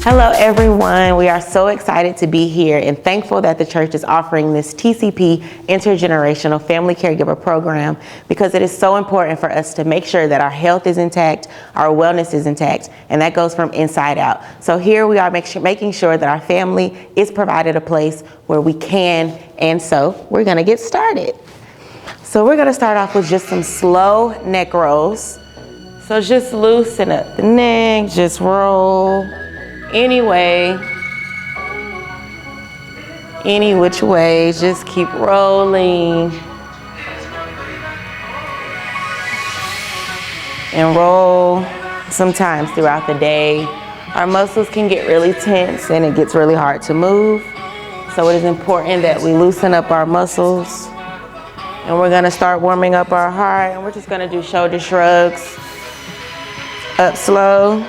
Hello everyone, we are so excited to be here and thankful that the church is offering this TCP intergenerational family caregiver program because it is so important for us to make sure that our health is intact, our wellness is intact, and that goes from inside out. So here we are making sure that our family is provided a place where we can, and so we're gonna get started. So we're gonna start off with just some slow neck rolls. So just loosen up the neck, just roll. Any which way, just keep rolling. And roll sometimes throughout the day. Our muscles can get really tense and it gets really hard to move. So it is important that we loosen up our muscles. And we're gonna start warming up our heart, and we're just gonna do shoulder shrugs. Up slow.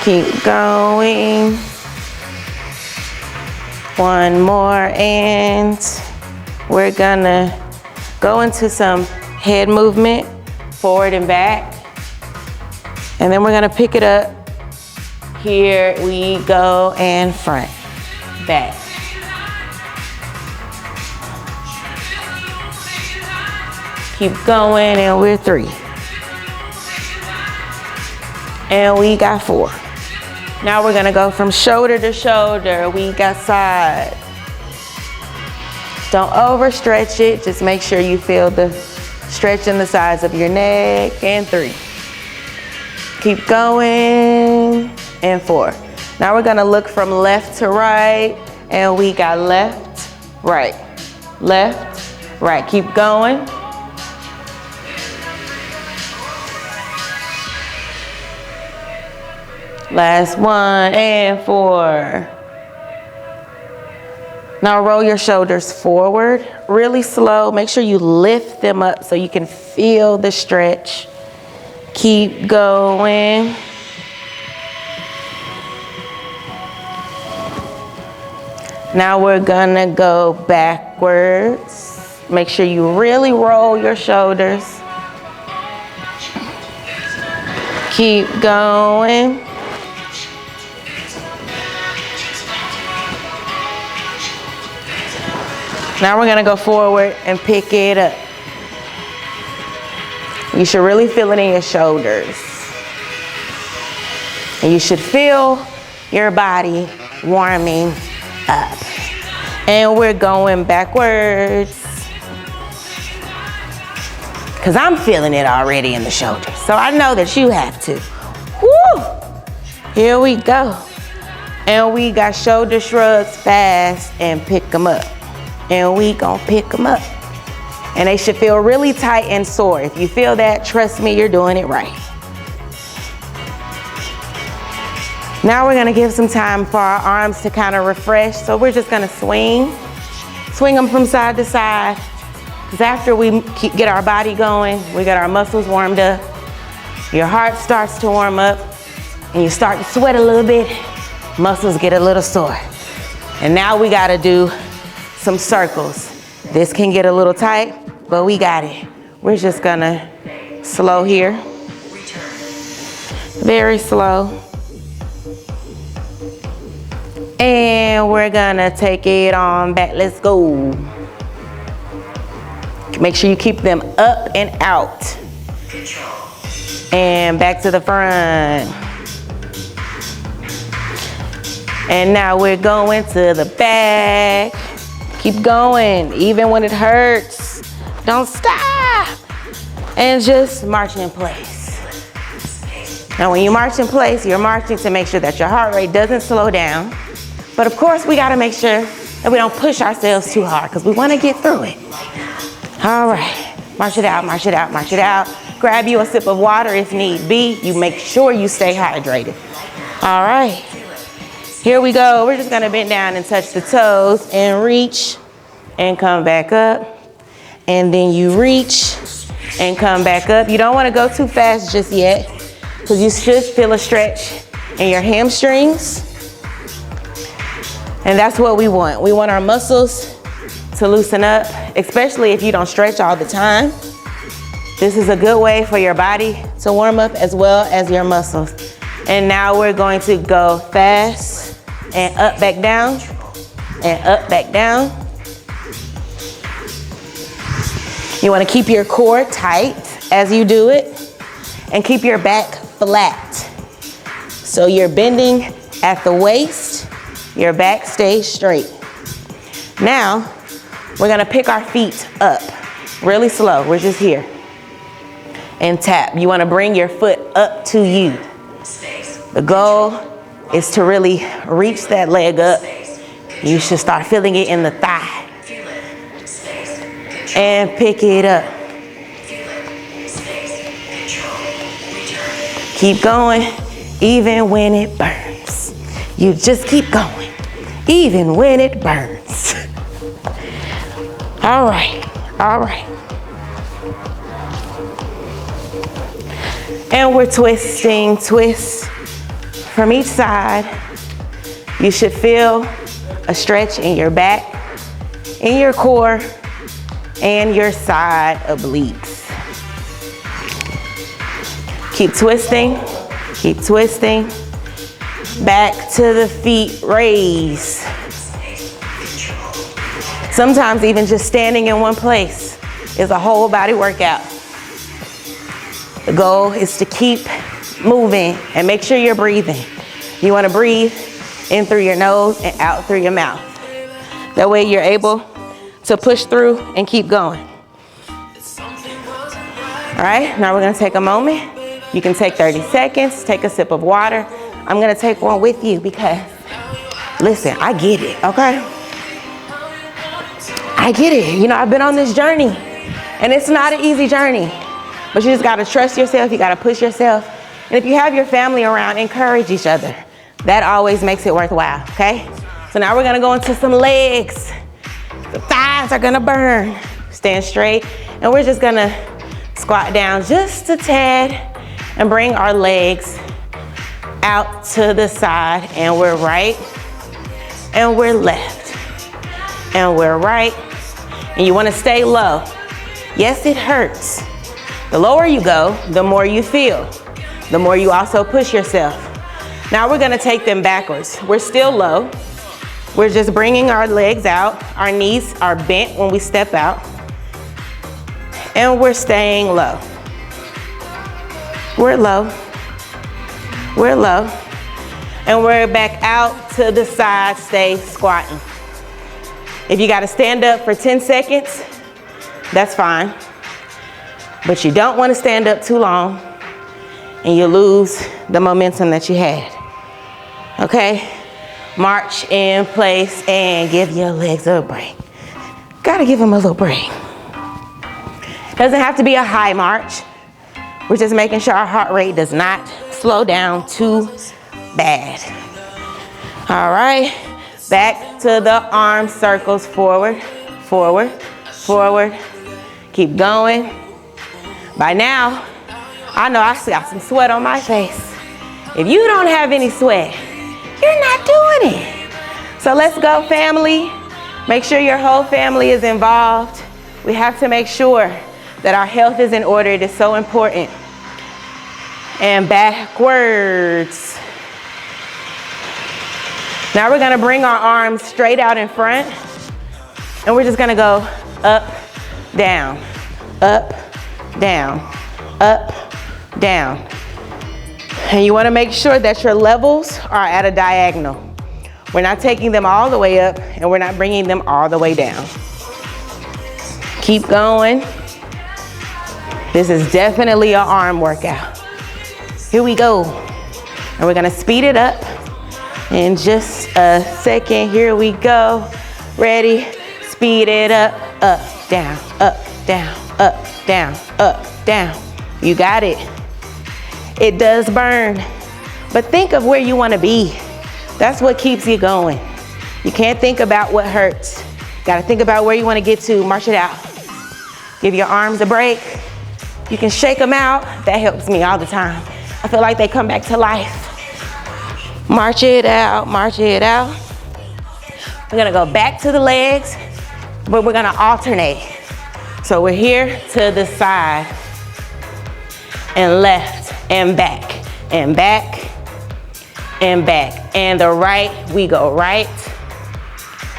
Keep going. One more, and we're gonna go into some head movement, forward and back. And then we're gonna pick it up. Here we go, and front, back. Keep going, and we're 3. And we got 4. Now we're gonna go from shoulder to shoulder. We got side. Don't overstretch it. Just make sure you feel the stretch in the sides of your neck. And 3. Keep going. And 4. Now we're gonna look from left to right. And we got left, right, left, right. Keep going. Last one, and 4. Now roll your shoulders forward, really slow. Make sure you lift them up so you can feel the stretch. Keep going. Now we're gonna go backwards. Make sure you really roll your shoulders. Keep going. Now we're gonna go forward and pick it up. You should really feel it in your shoulders. And you should feel your body warming up. And we're going backwards. Because I'm feeling it already in the shoulders. So I know that you have to. Woo! Here we go. And we got shoulder shrugs fast and pick them up. And we gonna pick them up. And they should feel really tight and sore. If you feel that, trust me, you're doing it right. Now we're gonna give some time for our arms to kind of refresh. So we're just gonna swing them from side to side. Because after we get our body going, we got our muscles warmed up, your heart starts to warm up, and you start to sweat a little bit, muscles get a little sore. And now we gotta do some circles. This can get a little tight, but we got it. We're just gonna slow here. Very slow. And we're gonna take it on back. Let's go. Make sure you keep them up and out. And back to the front. And now we're going to the back. Keep going, even when it hurts. Don't stop. And just march in place. Now when you march in place, you're marching to make sure that your heart rate doesn't slow down. But of course, we gotta make sure that we don't push ourselves too hard because we wanna get through it. All right, march it out, march it out, march it out. Grab you a sip of water if need be. You make sure you stay hydrated. All right. Here we go. We're just gonna bend down and touch the toes and reach and come back up. And then you reach and come back up. You don't wanna go too fast just yet because you should feel a stretch in your hamstrings. And that's what we want. We want our muscles to loosen up, especially if you don't stretch all the time. This is a good way for your body to warm up as well as your muscles. And now we're going to go fast and up, back down, and up, back down. You want to keep your core tight as you do it and keep your back flat. So you're bending at the waist, your back stays straight. Now, we're gonna pick our feet up really slow. We're just here. And tap. You wanna bring your foot up to you. The goal is to really reach that leg up. You should start feeling it in the thigh. And pick it up. Keep going, even when it burns. You just keep going, even when it burns. All right, all right. And we're twisting, twist from each side. You should feel a stretch in your back, in your core, and your side obliques. Keep twisting, keep twisting. Back to the feet, raise. Sometimes even just standing in one place is a whole body workout. The goal is to keep moving and make sure you're breathing. You want to breathe in through your nose and out through your mouth. That way you're able to push through and keep going. All right, now we're gonna take a moment. You can take 30 seconds, take a sip of water. I'm gonna take one with you because, listen, I get it, okay? I get it. You know, I've been on this journey and it's not an easy journey, but you just gotta trust yourself, you gotta push yourself. And if you have your family around, encourage each other. That always makes it worthwhile, okay? So now we're gonna go into some legs. The thighs are gonna burn. Stand straight, and we're just gonna squat down just a tad and bring our legs out to the side, and we're right, and we're left, and we're right, and you wanna stay low. Yes, it hurts. The lower you go, the more you feel. The more you also push yourself. Now we're gonna take them backwards. We're still low. We're just bringing our legs out. Our knees are bent when we step out. And we're staying low. We're low. We're low. And we're back out to the side, stay squatting. If you gotta stand up for 10 seconds, that's fine. But you don't wanna stand up too long and you lose the momentum that you had. Okay? March in place and give your legs a break. Gotta give them a little break. Doesn't have to be a high march. We're just making sure our heart rate does not slow down too bad. All right, back to the arm circles, forward, forward, forward. Keep going. By now, I know I got some sweat on my face. If you don't have any sweat, you're not doing it. So let's go, family. Make sure your whole family is involved. We have to make sure that our health is in order. It is so important. And backwards. Now we're gonna bring our arms straight out in front, and we're just gonna go up, down, up, down, up, down. And you wanna make sure that your levels are at a diagonal. We're not taking them all the way up, and we're not bringing them all the way down. Keep going. This is definitely an arm workout. Here we go. And we're gonna speed it up in just a second. Here we go. Ready? Speed it up, down, up, down, up, down, up, down. You got it. It does burn, but think of where you wanna be. That's what keeps you going. You can't think about what hurts. Gotta think about where you wanna get to. March it out. Give your arms a break. You can shake them out. That helps me all the time. I feel like they come back to life. March it out, march it out. We're gonna go back to the legs, but we're gonna alternate. So we're here to the side. and left and back and back and back. And the right, we go right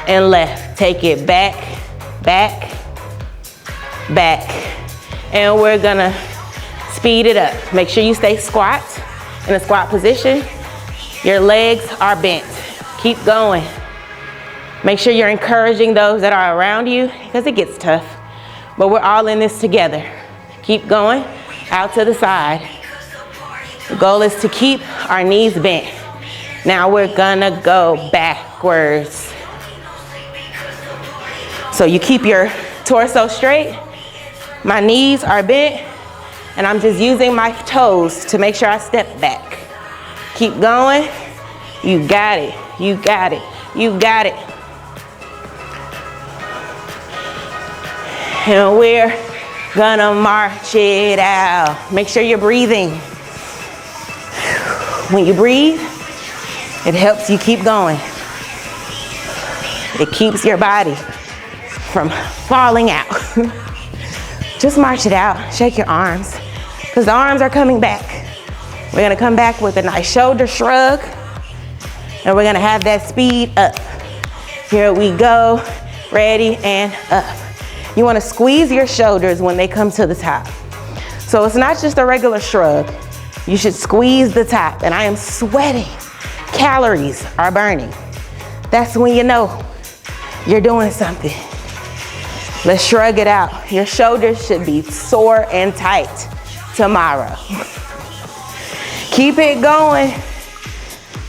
and left. Take it back, back, back. And we're gonna speed it up. Make sure you stay squat in a squat position. Your legs are bent. Keep going. Make sure you're encouraging those that are around you because it gets tough, but we're all in this together. Keep going out to the side. The goal is to keep our knees bent. Now we're gonna go backwards. So you keep your torso straight. My knees are bent and I'm just using my toes to make sure I step back. Keep going. You got it. You got it. You got it. And we're gonna march it out. Make sure you're breathing. When you breathe, it helps you keep going. It keeps your body from falling out. Just march it out. Shake your arms, because the arms are coming back. We're gonna come back with a nice shoulder shrug, and we're gonna have that speed up. Here we go. Ready and up. You wanna squeeze your shoulders when they come to the top. So it's not just a regular shrug. You should squeeze the top, and I am sweating. Calories are burning. That's when you know you're doing something. Let's shrug it out. Your shoulders should be sore and tight tomorrow. Keep it going.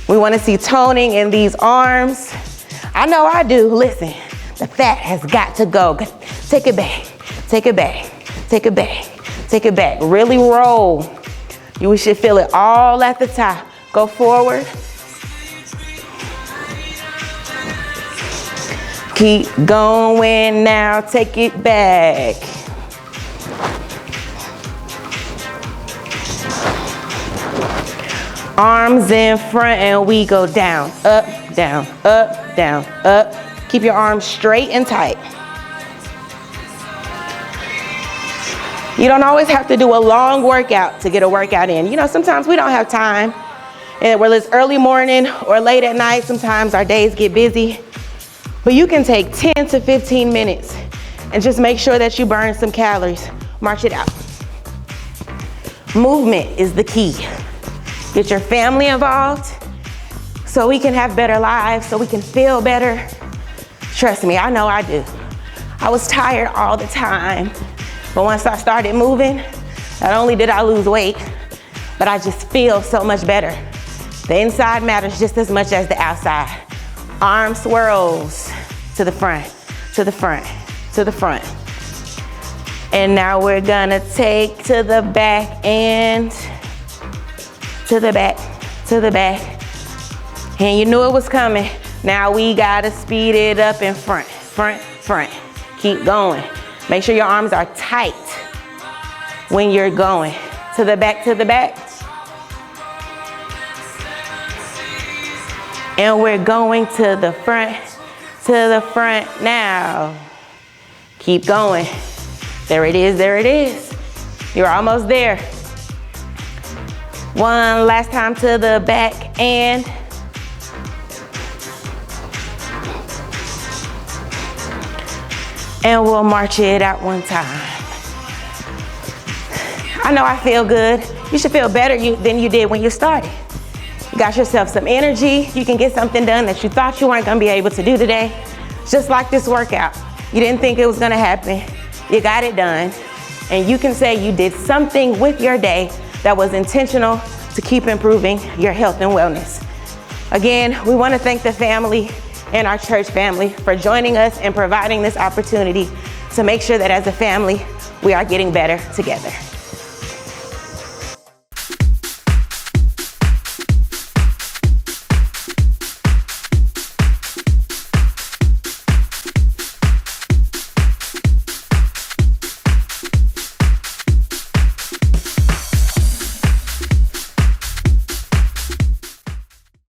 We wanna see toning in these arms. I know I do, listen. The fat has got to go. Take it back, take it back, take it back, take it back. Really roll. We should feel it all at the top. Go forward. Keep going now, take it back. Arms in front and we go down, up, down, up, down, up. Keep your arms straight and tight. You don't always have to do a long workout to get a workout in. You know, sometimes we don't have time. And whether it's early morning or late at night, sometimes our days get busy. But you can take 10 to 15 minutes and just make sure that you burn some calories. March it out. Movement is the key. Get your family involved so we can have better lives, so we can feel better. Trust me, I know I do. I was tired all the time, but once I started moving, not only did I lose weight, but I just feel so much better. The inside matters just as much as the outside. Arm swirls to the front, to the front, to the front. And now we're gonna take to the back and to the back, to the back. And you knew it was coming. Now we gotta speed it up in front, front, front. Keep going. Make sure your arms are tight when you're going. To the back, to the back. And we're going to the front now. Keep going. There it is, there it is. You're almost there. One last time to the back and we'll march it out one time. I know I feel good. You should feel better than you did when you started. You got yourself some energy. You can get something done that you thought you weren't gonna be able to do today. Just like this workout. You didn't think it was gonna happen. You got it done. And you can say you did something with your day that was intentional to keep improving your health and wellness. Again, we wanna thank the family and our church family for joining us and providing this opportunity to make sure that as a family, we are getting better together.